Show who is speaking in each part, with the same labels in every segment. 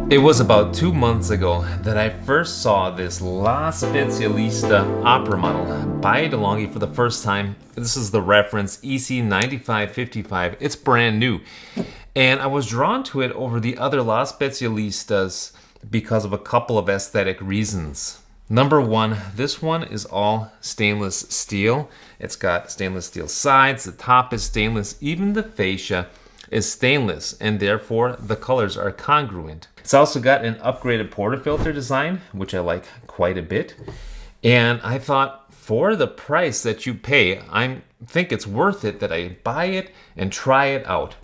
Speaker 1: It was about 2 months ago that I first saw this La Specialista Opera model by Delonghi for the first time. This is the reference EC9555. It's brand new. And I was drawn to it over the other La Specialistas because of a couple of aesthetic reasons. Number one, this one is all stainless steel. It's got stainless steel sides, the top is stainless, even the fascia is stainless, and therefore the colors are congruent. It's also got an upgraded portafilter design, which I like quite a bit. And I thought, for the price that you pay, I think it's worth it that I buy it and try it out.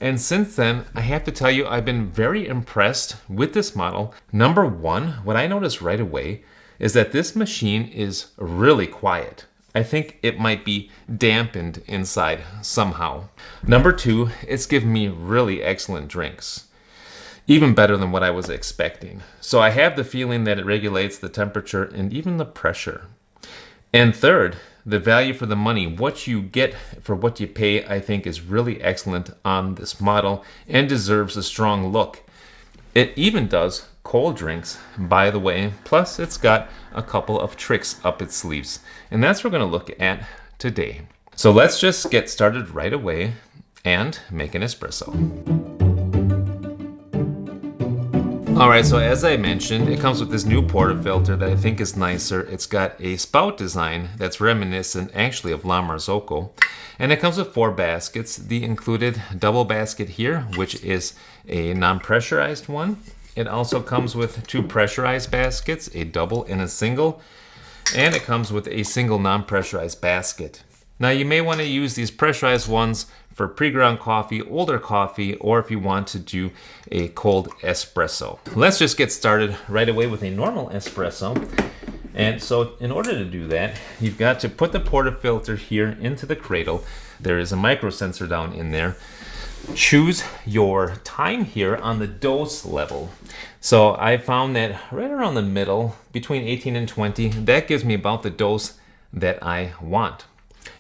Speaker 1: And since then, I have to tell you, I've been very impressed with this model. Number one, what I noticed right away is that this machine is really quiet. I think it might be dampened inside somehow. Number two, it's given me really excellent drinks. Even better than what I was expecting. So I have the feeling that it regulates the temperature and even the pressure. And third, the value for the money, what you get for what you pay, I think is really excellent on this model and deserves a strong look. It even does cold drinks, by the way, plus it's got a couple of tricks up its sleeves. And that's what we're going to look at today. So let's just get started right away and make an espresso. Alright, so as I mentioned, it comes with this new portafilter that I think is nicer. It's got a spout design that's reminiscent actually of La Marzocco. And it comes with 4 baskets. The included double basket here, which is a non-pressurized one. It also comes with 2 pressurized baskets, a double and a single. And it comes with a single non-pressurized basket. Now you may want to use these pressurized ones for pre-ground coffee, older coffee, or if you want to do a cold espresso. Let's just get started right away with a normal espresso. And so in order to do that, you've got to put the portafilter here into the cradle. There is a micro sensor down in there. Choose your time here on the dose level. So I found that right around the middle, between 18 and 20, that gives me about the dose that I want.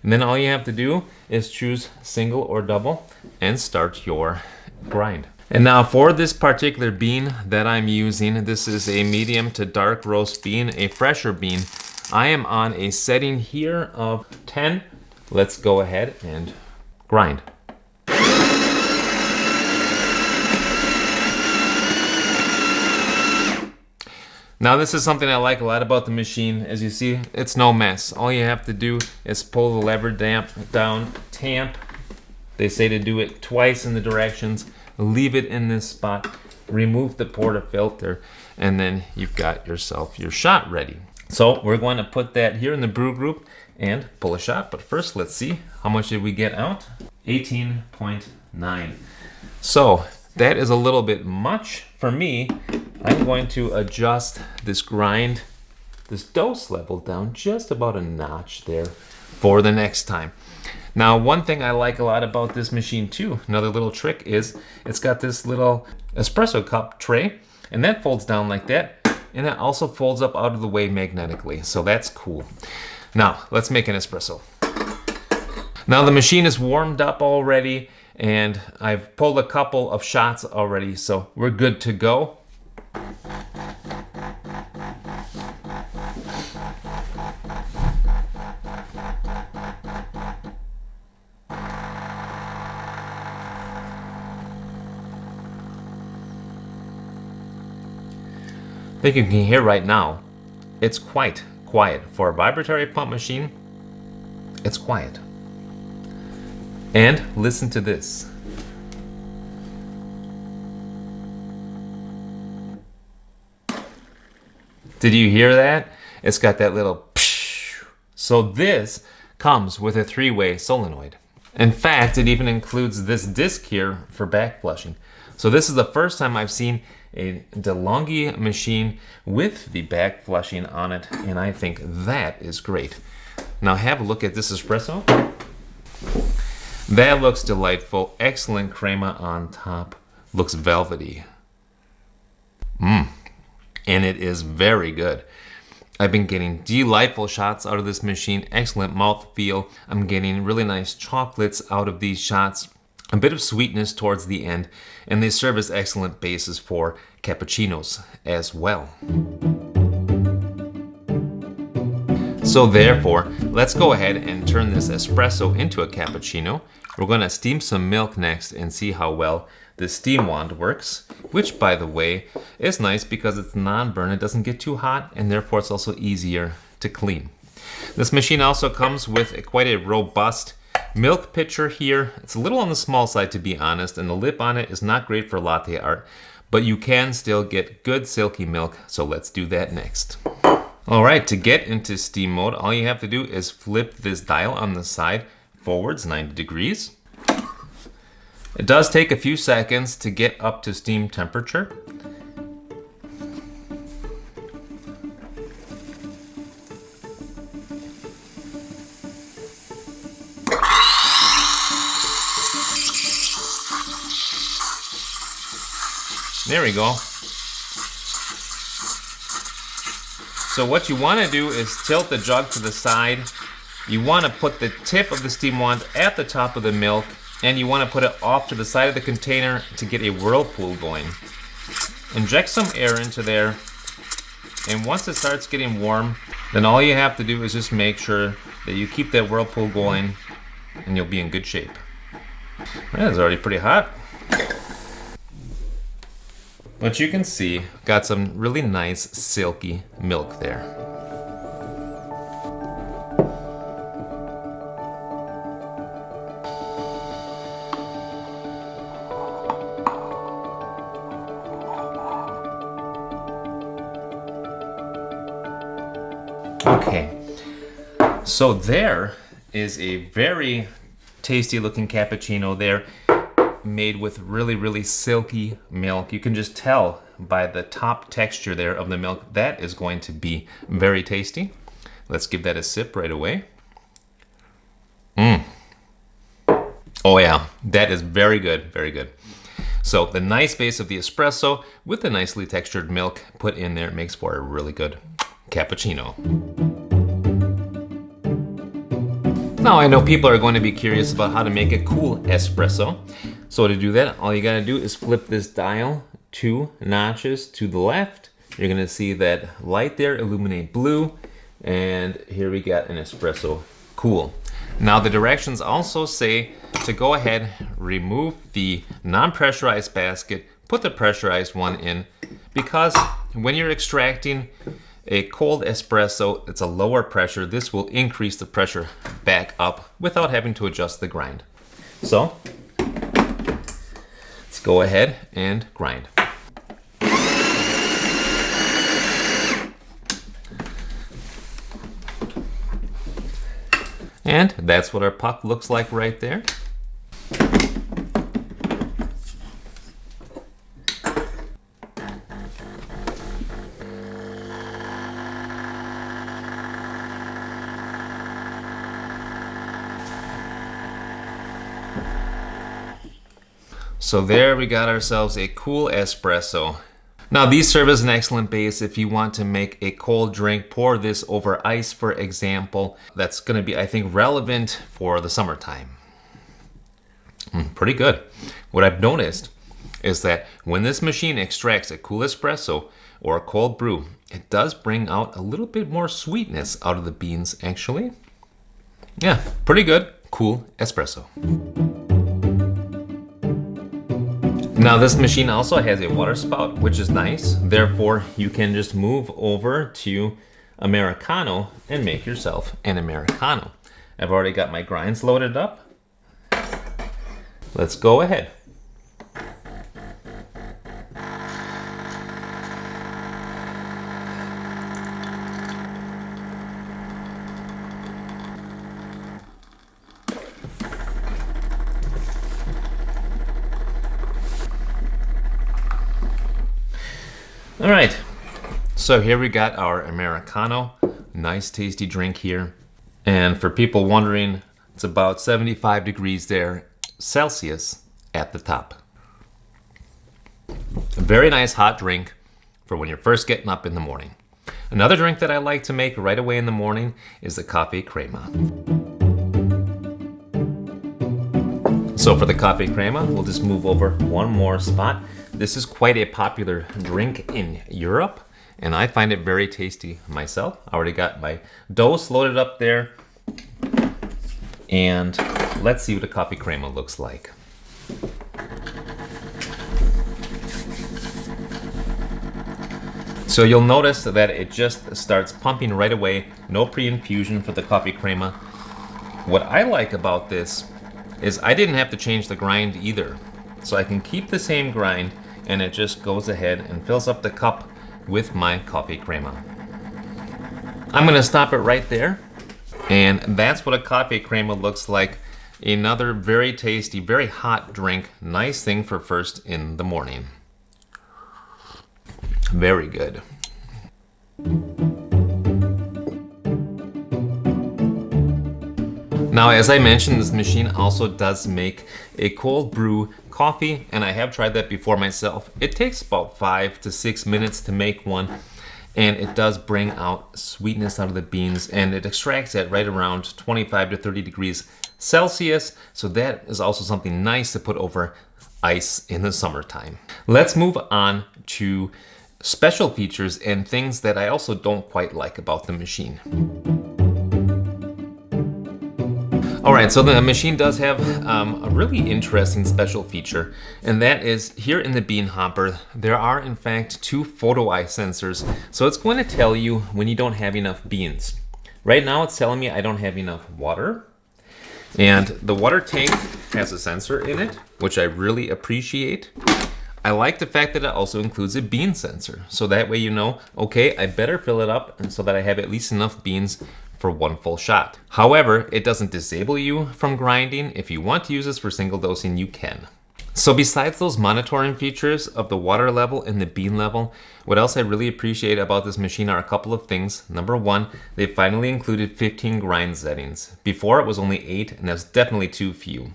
Speaker 1: And then all you have to do is choose single or double and start your grind. And now for this particular bean that I'm using, this is a medium to dark roast bean, a fresher bean. I am on a setting here of 10. Let's go ahead and grind. Now this is something I like a lot about the machine. As you see, it's no mess. All you have to do is pull the lever down, tamp. They say to do it twice in the directions. Leave it in this spot, remove the portafilter, and then you've got yourself your shot ready. So we're going to put that here in the brew group and pull a shot. But first, let's see, how much did we get out? 18.9. So that is a little bit much for me. I'm going to adjust this grind, this dose level down just about a notch there for the next time. Now, one thing I like a lot about this machine too, another little trick is it's got this little espresso cup tray, and that folds down like that, and it also folds up out of the way magnetically, so that's cool. Now, let's make an espresso. Now the machine is warmed up already, and I've pulled a couple of shots already, so we're good to go. I think you can hear right now, it's quite quiet. For a vibratory pump machine, it's quiet. And listen to this. Did you hear that? It's got that little psh. So this comes with a 3-way solenoid. In fact, it even includes this disc here for back flushing. So this is the first time I've seen a Delonghi machine with the back flushing on it, and I think that is great. Now have a look at this espresso. That looks delightful. Excellent crema on top. Looks velvety. And it is very good. I've been getting delightful shots out of this machine. Excellent mouthfeel. I'm getting really nice chocolates out of these shots. a bit of sweetness towards the end, and they serve as excellent bases for cappuccinos as well. So therefore, let's go ahead and turn this espresso into a cappuccino. We're going to steam some milk next and see how well this steam wand works, which, by the way, is nice because it's non-burn. It doesn't get too hot, and therefore it's also easier to clean. This machine also comes with quite a robust milk pitcher here. It's a little on the small side, to be honest, and the lip on it is not great for latte art, but you can still get good silky milk, so let's do that next. All right, to get into steam mode, all you have to do is flip this dial on the side forwards 90 degrees. It does take a few seconds to get up to steam temperature. There we go. So what you want to do is tilt the jug to the side. You want to put the tip of the steam wand at the top of the milk, and you want to put it off to the side of the container to get a whirlpool going. Inject some air into there, and once it starts getting warm, then all you have to do is just make sure that you keep that whirlpool going, and you'll be in good shape. It's already pretty hot. But you can see, got some really nice silky milk there. Okay, so there is a very tasty looking cappuccino there, made with really silky milk. You can just tell by the top texture there of the milk that is going to be very tasty. Let's give that a sip right away. Oh yeah, that is very good, very good. So the nice base of the espresso with the nicely textured milk put in there makes for a really good cappuccino. Now I know people are going to be curious about how to make a cool espresso. So to do that, all you gotta do is flip this dial 2 notches to the left. You're gonna see that light there illuminate blue, and here we got an espresso cool. Now the directions also say to go ahead, remove the non-pressurized basket, put the pressurized one in, because when you're extracting a cold espresso, it's a lower pressure. This will increase the pressure back up without having to adjust the grind. So let's go ahead and grind. And that's what our puck looks like right there. So there we got ourselves a cool espresso. Now these serve as an excellent base if you want to make a cold drink. Pour this over ice, for example. That's gonna be, I think, relevant for the summertime. Pretty good. What I've noticed is that when this machine extracts a cool espresso or a cold brew, it does bring out a little bit more sweetness out of the beans, actually. Yeah, pretty good, cool espresso. Now this machine also has a water spout, which is nice. Therefore, you can just move over to Americano and make yourself an Americano. I've already got my grinds loaded up. Let's go ahead. All right, so here we got our Americano. Nice tasty drink here. And for people wondering, it's about 75 degrees there, Celsius at the top. A very nice hot drink for when you're first getting up in the morning. Another drink that I like to make right away in the morning is the coffee crema. So for the coffee crema, we'll just move over one more spot. This is quite a popular drink in Europe, and I find it very tasty myself. I already got my dose loaded up there, and let's see what a coffee crema looks like. So you'll notice that it just starts pumping right away, no pre-infusion for the coffee crema. What I like about this is I didn't have to change the grind either. So I can keep the same grind and it just goes ahead and fills up the cup with my coffee crema. I'm gonna stop it right there. And that's what a coffee crema looks like. Another very tasty, very hot drink. Nice thing for first in the morning. Very good. Now, as I mentioned, this machine also does make a cold brew coffee, and I have tried that before myself. It takes about 5 to 6 minutes to make one, and it does bring out sweetness out of the beans, and it extracts at right around 25 to 30 degrees Celsius, so that is also something nice to put over ice in the summertime. Let's move on to special features and things that I also don't quite like about the machine. All right, so the machine does have a really interesting special feature, and that is here in the bean hopper, there are in fact 2 photoeye sensors. So it's going to tell you when you don't have enough beans. Right now it's telling me I don't have enough water, and the water tank has a sensor in it, which I really appreciate. I like the fact that it also includes a bean sensor. So that way you know, okay, I better fill it up and so that I have at least enough beans for one full shot. However, it doesn't disable you from grinding. If you want to use this for single dosing, you can. So besides those monitoring features of the water level and the bean level, what else I really appreciate about this machine are a couple of things. Number one, they finally included 15 grind settings. Before it was only 8, and that's definitely too few.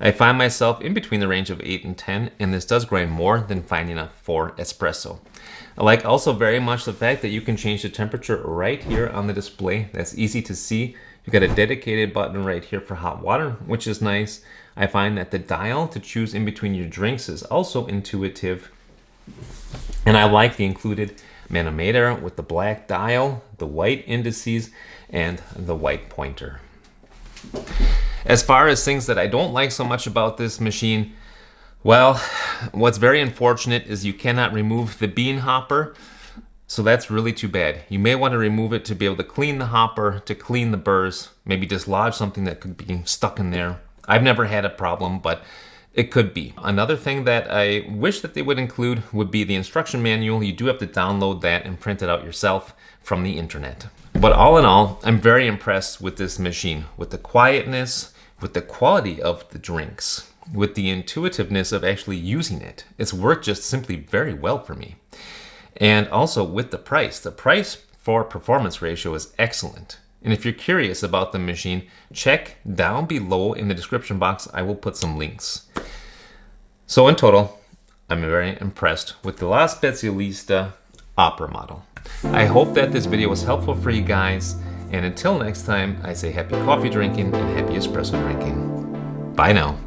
Speaker 1: I find myself in between the range of 8 and 10, and this does grind more than fine enough for espresso. I like also very much the fact that you can change the temperature right here on the display. That's easy to see. You've got a dedicated button right here for hot water, which is nice. I find that the dial to choose in between your drinks is also intuitive. And I like the included manometer with the black dial, the white indices, and the white pointer. As far as things that I don't like so much about this machine, well, what's very unfortunate is you cannot remove the bean hopper. So that's really too bad. You may want to remove it to be able to clean the hopper, to clean the burrs, maybe dislodge something that could be stuck in there. I've never had a problem, but it could be. Another thing that I wish that they would include would be the instruction manual. You do have to download that and print it out yourself from the internet. But all in all, I'm very impressed with this machine, with the quietness, with the quality of the drinks, with the intuitiveness of actually using it. It's worked just simply very well for me. And also with the price. The price for performance ratio is excellent. And if you're curious about the machine, check down below in the description box. I will put some links. So in total, I'm very impressed with the La Specialista Opera model. I hope that this video was helpful for you guys. And until next time, I say happy coffee drinking and happy espresso drinking. Bye now.